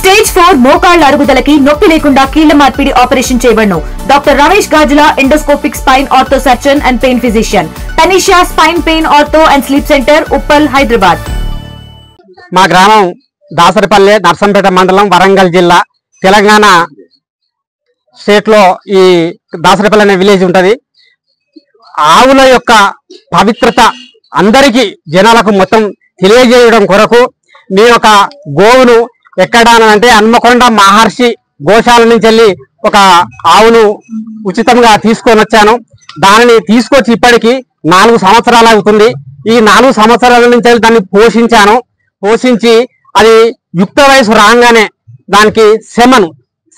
Stage 4 మోకాళ్ల అరుగుదలకి నొప్పి లేకుండా కీళ్ల మార్పిడి ఆపరేషన్ చేయబడును. Doctor Ramesh Gajula, endoscopic spine ortho surgeon and pain physician, Tanisha spine pain ortho and sleep centre, Uppal, Hyderabad. మా గ్రామం దాసరిపల్లె, నర్సంపేట మండలం, వరంగల్ జిల్లా, తెలంగాణ స్టేట్ లో ఈ దాసరిపల్లె అనే విలేజ్ ఉంటది. ఆవుల యొక్క పవిత్రత అందరికీ జనాలకు మొత్తం తెలియజేయడం కొరకు నేను ఒక గోవును ఎక్కడానంటే హన్మకొండ మహర్షి గోశాల నుంచి వెళ్ళి ఒక ఆవును ఉచితంగా తీసుకొని వచ్చాను. దానిని తీసుకొచ్చి ఇప్పటికి 4 సంవత్సరాలు అవుతుంది. ఈ 4 సంవత్సరాల నుంచి దాన్ని పోషించి అది యుక్త వయసు రాగానే దానికి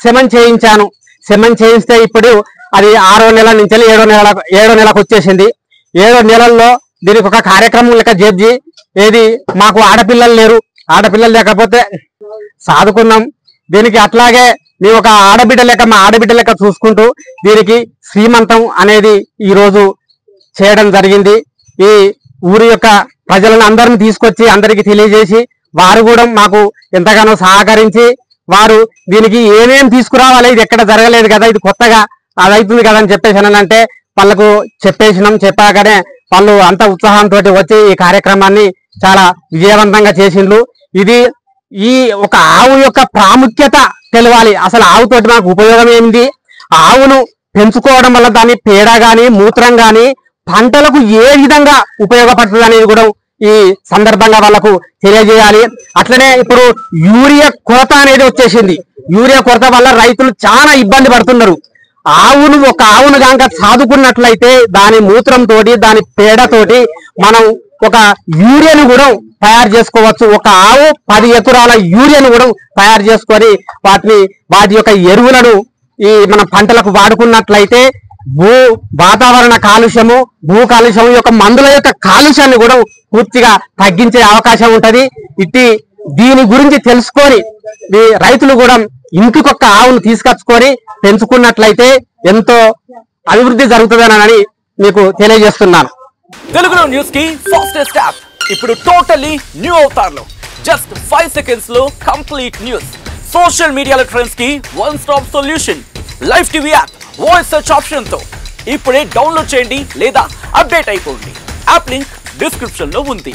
సెమన్ చేయించాను. సెమన్ చేయిస్తే ఇప్పుడు అది 6వ నెల నుంచి 7వ నెలకు వచ్చేసింది. 7వ నెలల్లో దీనికి ఒక కార్యక్రమం లెక్క జడ్జి ఏది మాకు ఆడపిల్లలు లేరు, ఆడపిల్లలు లేకపోతే సాదుకున్నాం. దీనికి అట్లాగే మేము ఒక మా ఆడబిడ్డ లెక్క చూసుకుంటూ దీనికి శ్రీమంతం అనేది ఈరోజు చేయడం జరిగింది. ఈ ఊరి యొక్క ప్రజలను అందరిని తీసుకొచ్చి అందరికి తెలియజేసి వారు కూడా మాకు ఎంతగానో సహకరించి వారు దీనికి ఏమేం తీసుకురావాలి, ఇది ఎక్కడ జరగలేదు కదా, ఇది కొత్తగా అది అవుతుంది కదా అని చెప్పేసానంటే వాళ్ళకు చెప్పాకనే వాళ్ళు అంత ఉత్సాహంతో వచ్చి ఈ కార్యక్రమాన్ని చాలా విజయవంతంగా చేసిండ్రు. ఈ ఒక ఆవు యొక్క ప్రాముఖ్యత తెలవాలి. అసలు ఆవుతోటి మనకు ఉపయోగం ఏంది, ఆవును పెంచుకోవడం వల్ల దాని పేడ గాని మూత్రం గాని పంటలకు ఏ విధంగా ఉపయోగపడుతుంది అనేది కూడా ఈ సందర్భంగా వాళ్ళకు తెలియజేయాలి. అట్లనే ఇప్పుడు యూరియా కొరత అనేది వచ్చేసింది. యూరియా కొరత వల్ల రైతులు చాలా ఇబ్బంది పడుతున్నారు. ఒక ఆవును కనుక సాదుకున్నట్లయితే దాని మూత్రంతోటి దాని పేడతోటి మనం ఒక యూరియాను కూడా తయారు చేసుకోవచ్చు. ఒక ఆవు 10 ఎకరాల యూరియాను కూడా తయారు చేసుకొని వాటి యొక్క ఎరువులను ఈ మన పంటలకు వాడుకున్నట్లయితే వాతావరణ కాలుష్యము, భూ కాలుష్యం యొక్క మందుల యొక్క కాలుష్యాన్ని కూడా పూర్తిగా తగ్గించే అవకాశం ఉంటది. దీని గురించి తెలుసుకొని రైతులు కూడా ఇంటికొక్క ఆవును తీసుకొచ్చుకొని పెంచుకున్నట్లయితే ఎంతో అభివృద్ధి జరుగుతుందని మీకు తెలియజేస్తున్నాను. తెలుగులో న్యూస్ కి ఫాస్టెస్ట్ యాప్ ఇప్పుడు టోటల్లీ న్యూ అవతార్లో జస్ట్ 5 సెకండ్స్ లో కంప్లీట్ న్యూస్. సోషల్ మీడియాలో ట్రెండ్స్ కి one stop solution. Live TV app voice search option తో ఇప్పుడే డౌన్లోడ్ చేయండి లేదా అప్డేట్ అయిపోండి. యాప్ లింక్ డిస్క్రిప్షన్ లో ఉంది.